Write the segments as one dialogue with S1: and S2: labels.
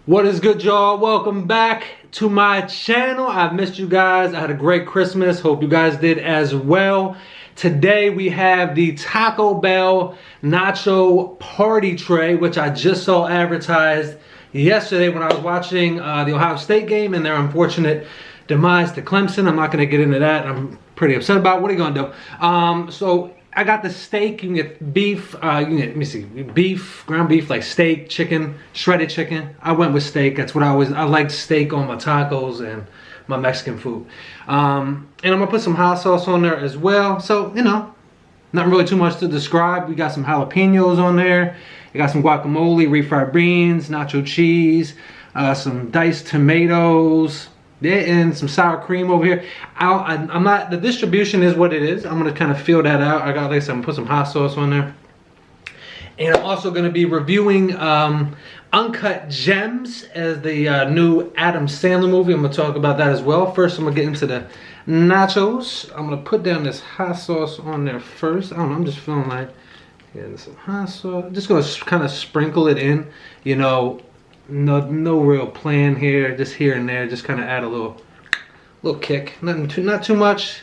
S1: What is good, y'all? Welcome back to my channel. I've missed you guys. I had a great Christmas. Hope you guys did as well. Today we have the Taco Bell Nacho Party Tray, which I just saw advertised yesterday when I was watching the Ohio State game and their unfortunate demise to Clemson. I'm not going to get into that. I'm pretty upset about it. What are you going to do? So I got the steak. You can get beef. You can get, let me see, beef, ground beef, like steak, chicken, shredded chicken. I went with steak. That's what I like steak on my tacos and my Mexican food. And I'm gonna put some hot sauce on there as well. So, you know, not really too much to describe. We got some jalapenos on there. We got some guacamole, refried beans, nacho cheese, some diced tomatoes. Yeah, and some sour cream over here. I'm not, the distribution is what it is. I'm gonna kind of feel that out. I got, like I said, I'm gonna put some hot sauce on there. And I'm also gonna be reviewing Uncut Gems as the new Adam Sandler movie. I'm gonna talk about that as well. First, I'm gonna get into the nachos. I'm gonna put down this hot sauce on there first. I don't know, I'm just feeling like getting some hot sauce. I'm just gonna kind of sprinkle it in, you know. No real plan here, just here and there, just kind of add a little kick. Not too much,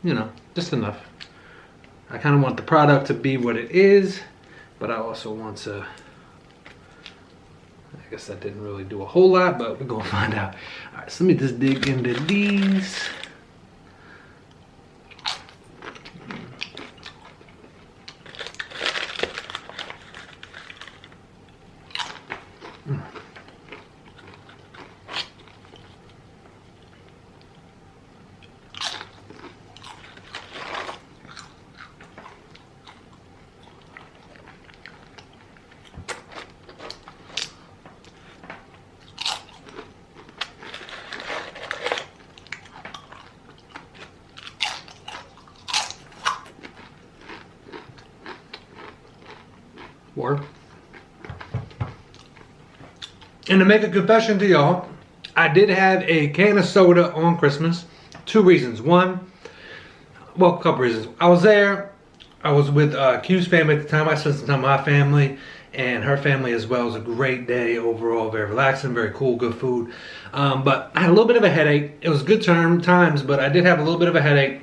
S1: you know, just enough. I kind of want the product to be what it is, but I also want to, I guess that didn't really do a whole lot, but we're gonna find out. All right, so let me just dig into these. And to make a confession to y'all, I did have a can of soda on Christmas. Two reasons. One, well, a couple reasons. I was there. I was with Q's family at the time. I spent some time with my family and her family as well. It was a great day overall. Very relaxing, very cool, good food. But I had a little bit of a headache. It was good times, but I did have a little bit of a headache.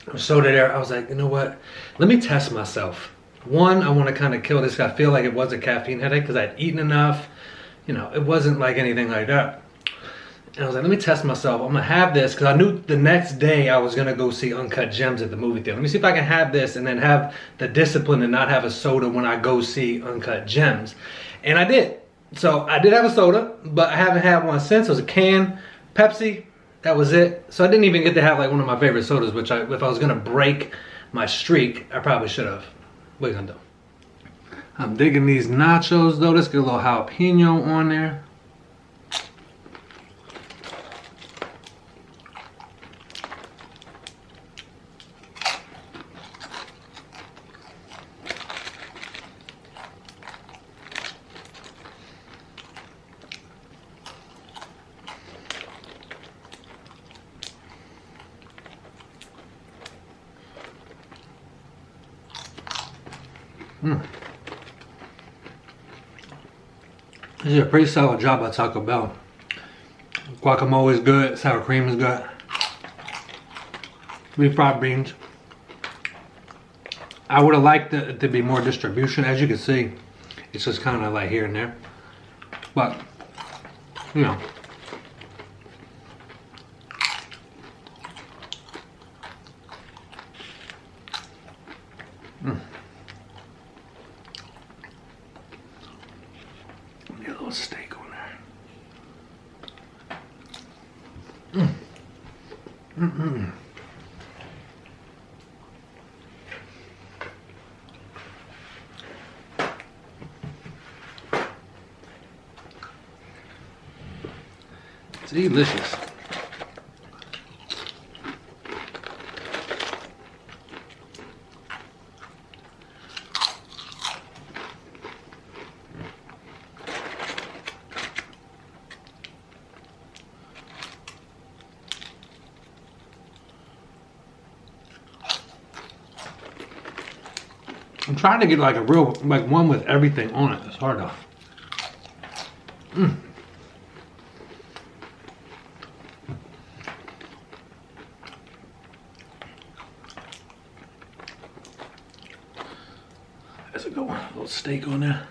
S1: There was soda there. I was like, you know what? Let me test myself. One, I want to kind of kill this. I feel like it was a caffeine headache because I'd eaten enough. You know, it wasn't like anything like that. And I was like, let me test myself. I'm going to have this because I knew the next day I was going to go see Uncut Gems at the movie theater. Let me see if I can have this and then have the discipline and not have a soda when I go see Uncut Gems. And I did. So I did have a soda, but I haven't had one since. It was a can, Pepsi. That was it. So I didn't even get to have like one of my favorite sodas, which if I was going to break my streak, I probably should have. What are you going to do? I'm digging these nachos though. Let's get a little jalapeno on there. This is a pretty solid job by Taco Bell. Guacamole is good, sour cream is good. Refried beans. I would have liked it to be more distribution. As you can see, it's just kind of like here and there. But, you know. Steak on there. It's delicious. I'm trying to get like a real, like one with everything on it. It's hard though. go. A little steak on there.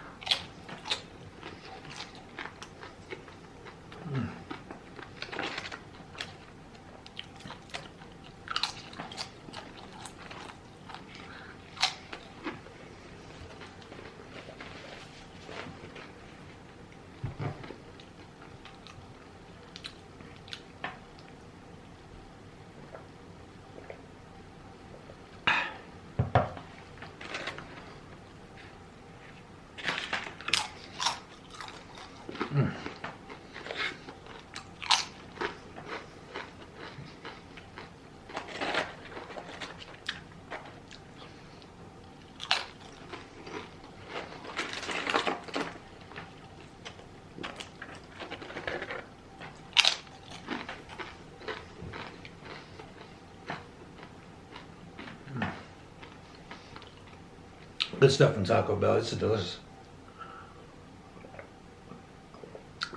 S1: Good stuff from Taco Bell. It's delicious.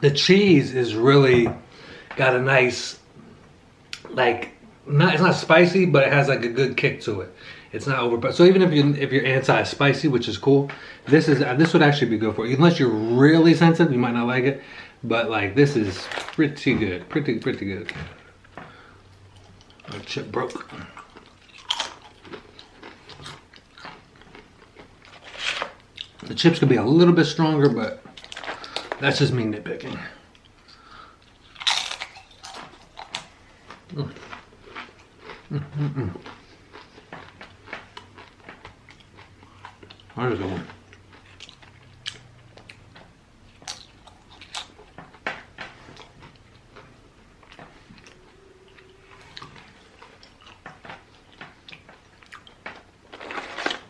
S1: The cheese is really got a nice, like, it's not spicy, but it has like a good kick to it. It's not over. So even if you're anti-spicy, which is cool, this would actually be good for you. Unless you're really sensitive, you might not like it. But like, this is pretty good, pretty good. My chip broke. The chips could be a little bit stronger, but that's just me nitpicking. That is a good one.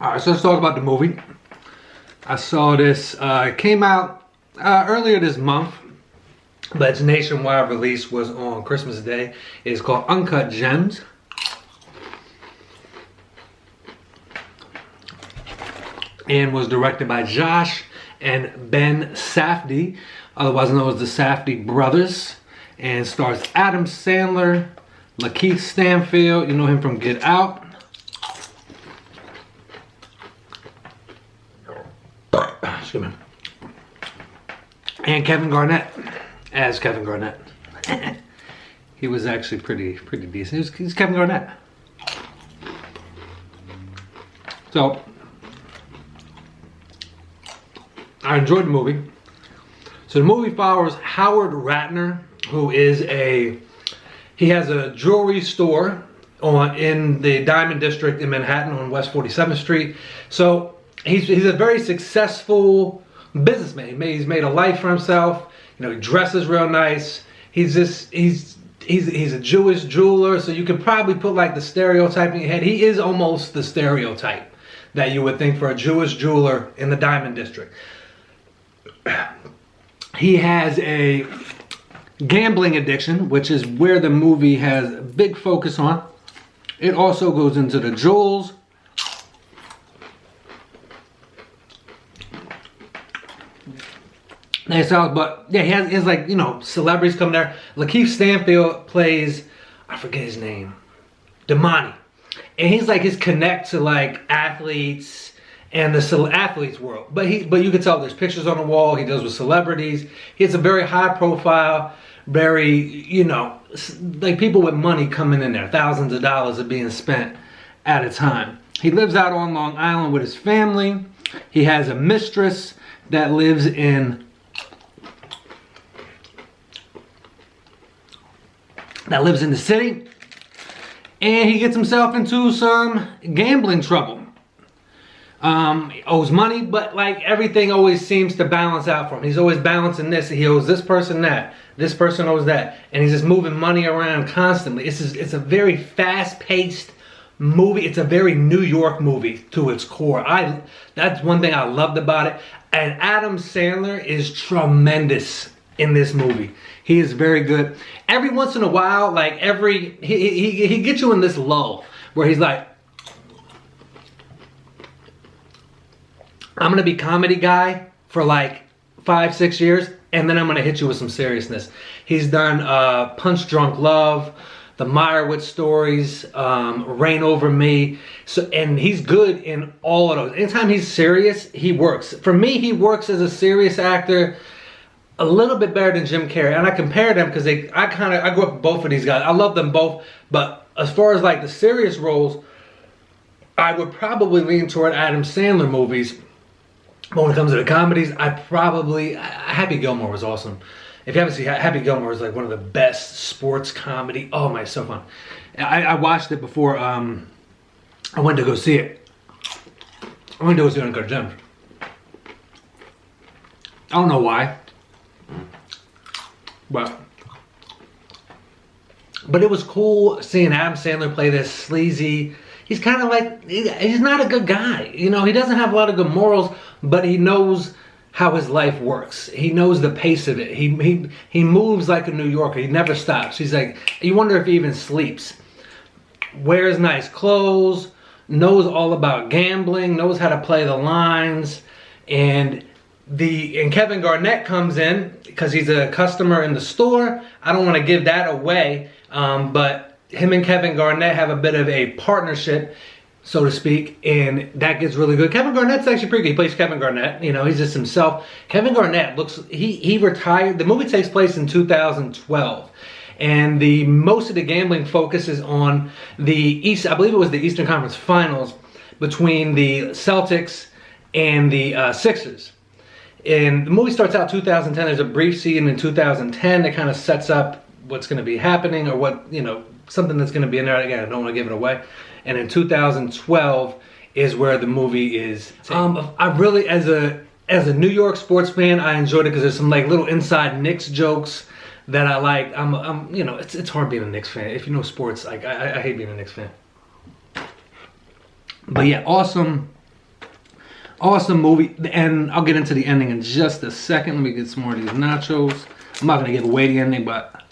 S1: Alright, so let's talk about the movie. I saw this, it came out earlier this month, but its nationwide release was on Christmas Day. It's called Uncut Gems. And was directed by Josh and Ben Safdie, otherwise known as the Safdie Brothers. And stars Adam Sandler, Lakeith Stanfield, you know him from Get Out. Excuse me. And Kevin Garnett as Kevin Garnett. He was actually pretty decent. He's Kevin Garnett. So I enjoyed the movie. So the movie follows Howard Ratner, who is he has a jewelry store in the Diamond District in Manhattan on West 47th Street. So he's a very successful businessman. He's made a life for himself. You know, he dresses real nice. He's a Jewish jeweler, so you could probably put like the stereotype in your head. He is almost the stereotype that you would think for a Jewish jeweler in the Diamond District. He has a gambling addiction, which is where the movie has a big focus on. It also goes into the jewels. But yeah, he has like, you know, celebrities come there. Lakeith Stanfield plays, I forget his name, Damani. And he's like his connect to like athletes and the athletes world. But you can tell there's pictures on the wall. He deals with celebrities. He has a very high profile, very, you know, like people with money coming in there. Thousands of dollars are being spent at a time. He lives out on Long Island with his family. He has a mistress that lives in the city, and he gets himself into some gambling trouble. He owes money, but like everything always seems to balance out for him. He's always balancing this. He owes this person that. This person owes that, and he's just moving money around constantly. It's a very fast-paced movie. It's a very New York movie to its core. That's one thing I loved about it. And Adam Sandler is tremendous in this movie. He is very good. Every once in a while, like he gets you in this lull where he's like, I'm gonna be comedy guy for like 5-6 years, and then I'm gonna hit you with some seriousness. He's done Punch Drunk Love, the Meyerowitz stories, Reign Over Me. So, and he's good in all of those. Anytime he's serious, he works. For me, he works as a serious actor a little bit better than Jim Carrey. And I compare them because I grew up with both of these guys. I love them both. But as far as like the serious roles, I would probably lean toward Adam Sandler movies. But when it comes to the comedies, Happy Gilmore was awesome. If you haven't seen Happy Gilmore, is like one of the best sports comedy. Oh my, so fun. I watched it before I went to go see it. I went to go see Uncut Gems. I don't know why. But it was cool seeing Adam Sandler play this sleazy. He's kind of like, he's not a good guy. You know, he doesn't have a lot of good morals, but he knows how his life works. He knows the pace of it. He moves like a New Yorker. He never stops. He's like, you wonder if he even sleeps. Wears nice clothes, knows all about gambling, knows how to play the lines, and Kevin Garnett comes in because he's a customer in the store. I don't want to give that away, but him and Kevin Garnett have a bit of a partnership, so to speak, and that gets really good. Kevin Garnett's actually pretty good. He plays Kevin Garnett. You know, he's just himself. Kevin Garnett he retired. The movie takes place in 2012. And most of the gambling focuses on I believe it was the Eastern Conference Finals between the Celtics and the Sixers. And the movie starts out 2010. There's a brief scene in 2010 that kind of sets up what's going to be happening, or what, you know, something that's going to be in there. Again, I don't want to give it away. And in 2012 is where the movie is. I really, as a New York sports fan, I enjoyed it because there's some like little inside Knicks jokes that I like. You know, it's hard being a Knicks fan. If you know sports, like I hate being a Knicks fan. But yeah, awesome movie. And I'll get into the ending in just a second. Let me get some more of these nachos. I'm not gonna give away the ending, but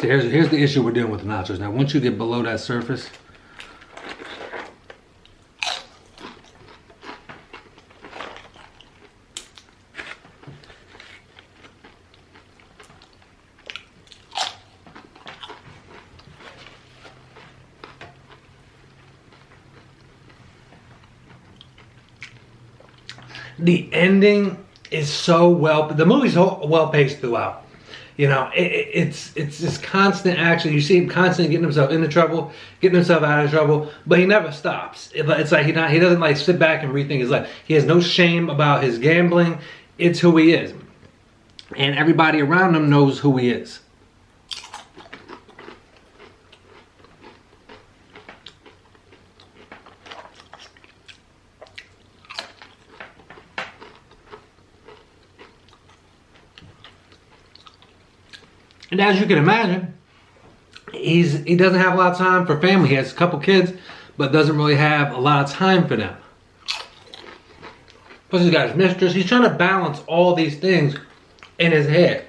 S1: see, here's the issue we're dealing with the nachos. Now, once you get below that surface, the ending is so the movie's well paced throughout. You know, it's just constant action. You see him constantly getting himself into trouble, getting himself out of trouble, but he never stops. It's like he doesn't like sit back and rethink his life. He has no shame about his gambling. It's who he is. And everybody around him knows who he is. And as you can imagine, he doesn't have a lot of time for family. He has a couple kids, but doesn't really have a lot of time for them. Plus he's got his mistress. He's trying to balance all these things in his head.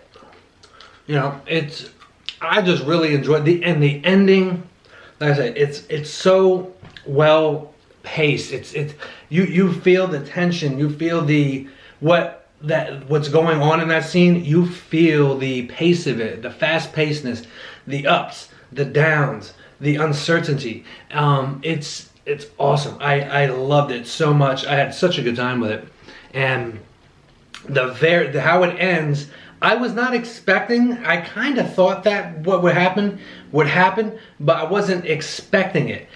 S1: You know, I just really enjoyed the ending. Like I said, it's so well paced. You feel the tension. You feel what's going on in that scene. You feel the pace of it, the fast pacedness, the ups, the downs, the uncertainty. It's awesome. I loved it so much. I had such a good time with it. And how it ends, I was not expecting. I kind of thought that what would happen, but I wasn't expecting it.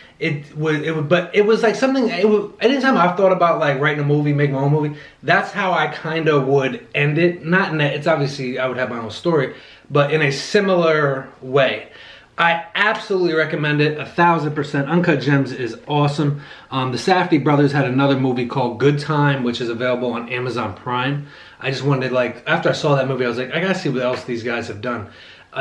S1: But it was like something. Anytime I've thought about like writing a movie, making my own movie, that's how I kind of would end it. Not in that. It's obviously I would have my own story, but in a similar way. I absolutely recommend it, 1000%. Uncut Gems is awesome. The Safdie Brothers had another movie called Good Time, which is available on Amazon Prime. I just wanted, like, after I saw that movie, I was like, I gotta see what else these guys have done.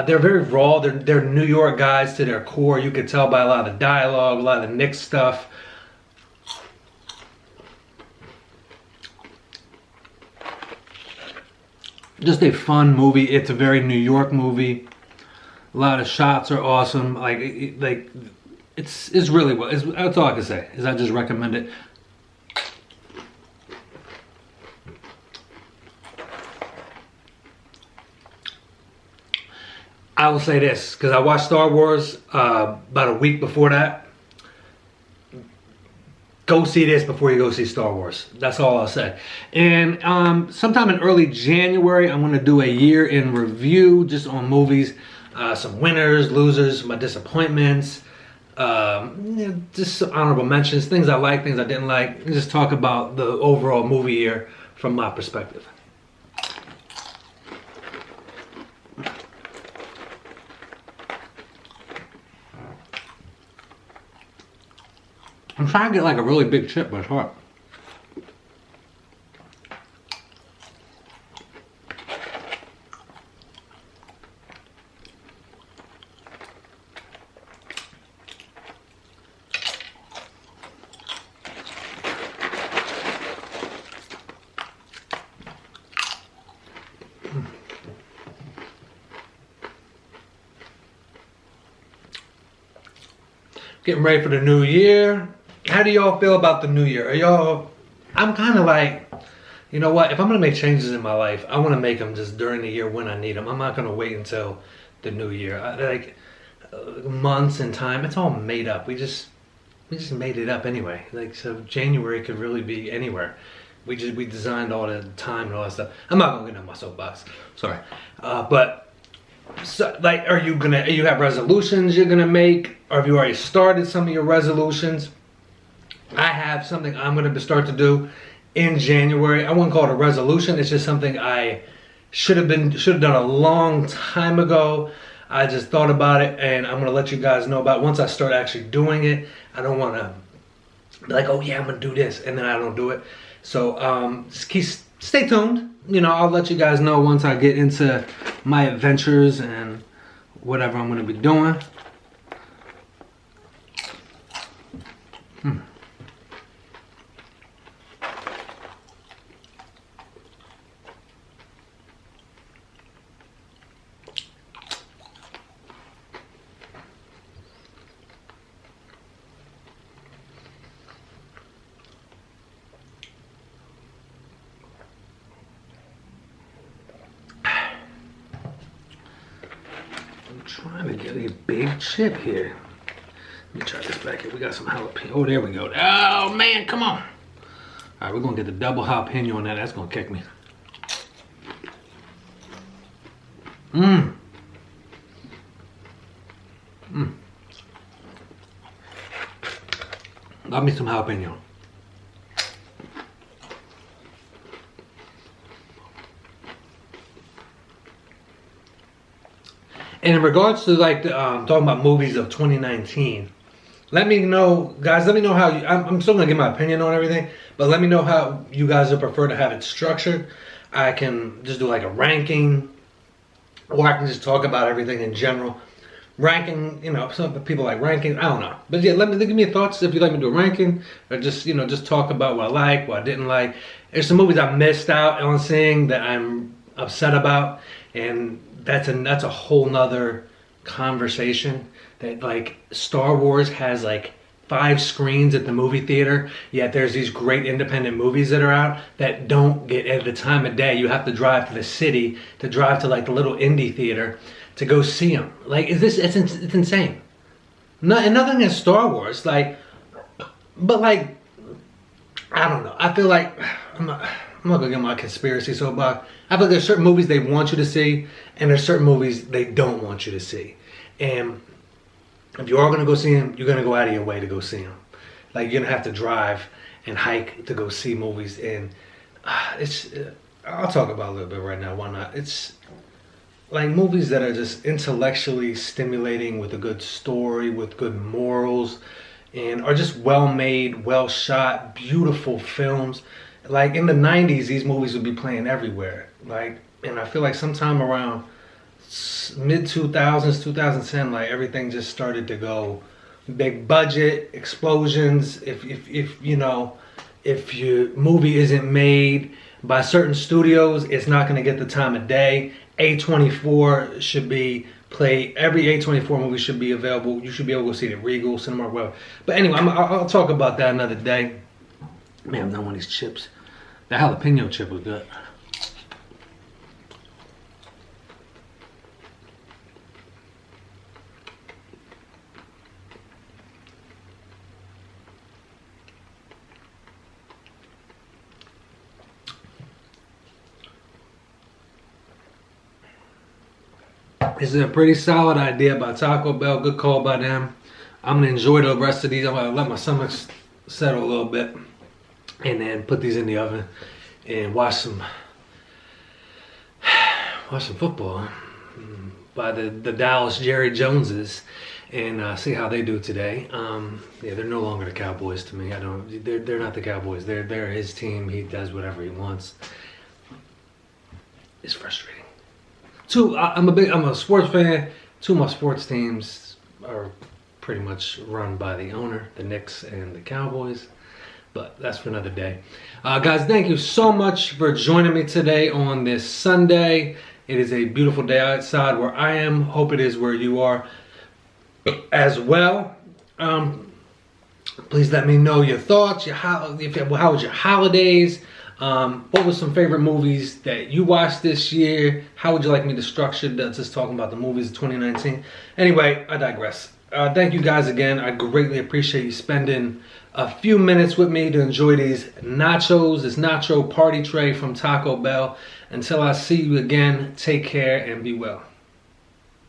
S1: They're very raw. They're New York guys to their core. You could tell by a lot of the dialogue, a lot of the Knicks stuff. Just a fun movie. It's a very New York movie. A lot of shots are awesome. Like it's really well. That's all I can say. Is I just recommend it. I will say this, because I watched Star Wars about a week before that. Go see this before you go see Star Wars. That's all I'll say. And sometime in early January, I'm going to do a year in review just on movies. Some winners, losers, my disappointments. Just some honorable mentions. Things I like, things I didn't like. And just talk about the overall movie year from my perspective. I'm trying to get like a really big chip, but it's hard. Getting ready for the new year. How do y'all feel about the new year? Are y'all, I'm kind of like, you know what, if I'm going to make changes in my life, I want to make them just during the year when I need them. I'm not going to wait until the new year. Months and time, it's all made up. We just made it up anyway. Like, so January could really be anywhere. We designed all the time and all that stuff. I'm not going to get on my soapbox. Sorry. But, so, like, you have resolutions you're going to make? Or have you already started some of your resolutions? I have something I'm going to start to do in January. I wouldn't call it a resolution. It's just something I should have done a long time ago. I just thought about it, and I'm going to let you guys know about it. Once I start actually doing it. I don't want to be like, oh yeah, I'm going to do this, and then I don't do it. So stay tuned. You know, I'll let you guys know once I get into my adventures and whatever I'm going to be doing. Trying to get a big chip here. Let me try this back here. We got some jalapeno. Oh, there we go. Oh, man, come on. All right, we're going to get the double jalapeno on that. That's going to kick me. Love me some jalapeno. And in regards to like talking about movies of 2019, let me know, guys. Let me know how you. I'm still gonna give my opinion on everything, but let me know how you guys would prefer to have it structured. I can just do like a ranking, or I can just talk about everything in general. Ranking, you know, some people like ranking. I don't know, but yeah, give me your thoughts if you'd like me to do a ranking, or just just talk about what I like, what I didn't like. There's some movies I missed out on seeing that I'm upset about, and that's a whole nother conversation. That like Star Wars has like 5 screens at the movie theater, yet there's these great independent movies that are out that don't get at the time of day. You have to drive to the city, to drive to like the little indie theater to go see them. Like, it's insane. And nothing against Star Wars, like, but like, I don't know. I feel like I'm not gonna get my conspiracy soapbox. I feel like there's certain movies they want you to see, and there's certain movies they don't want you to see. And if you are gonna go see them, you're gonna go out of your way to go see them. Like, you're gonna have to drive and hike to go see movies, and I'll talk about it a little bit right now. Why not? It's like movies that are just intellectually stimulating, with a good story, with good morals, and are just well made, well shot, beautiful films. Like in the 90s, these movies would be playing everywhere. Like, and I feel like sometime around mid 2000s, 2010, like everything just started to go big budget, explosions. If your movie isn't made by certain studios, it's not going to get the time of day. A24 should be play. Every A24 movie should be available. You should be able to see it at Regal, Cinemark, whatever. But anyway, I'll talk about that another day. Man, I'm done with these chips. The jalapeno chip was good. This is a pretty solid idea by Taco Bell. Good call by them. I'm gonna enjoy the rest of these. I'm gonna let my stomach settle a little bit, and then put these in the oven and watch some football by the Dallas Jerry Joneses, and see how they do today. Yeah, they're no longer the Cowboys to me. They're not the Cowboys. They're his team. He does whatever he wants. It's frustrating. I'm a sports fan. Two of my sports teams are pretty much run by the owner, the Knicks and the Cowboys. But that's for another day. Guys, thank you so much for joining me today on this Sunday. It is a beautiful day outside where I am. Hope it is where you are as well. Please let me know your thoughts. How was your holidays? What were some favorite movies that you watched this year? How would you like me to structure just talking about the movies of 2019? Anyway, I digress. Thank you guys again. I greatly appreciate you spending a few minutes with me to enjoy these nachos, this Nacho Party Tray from Taco Bell. Until I see you again, take care and be well.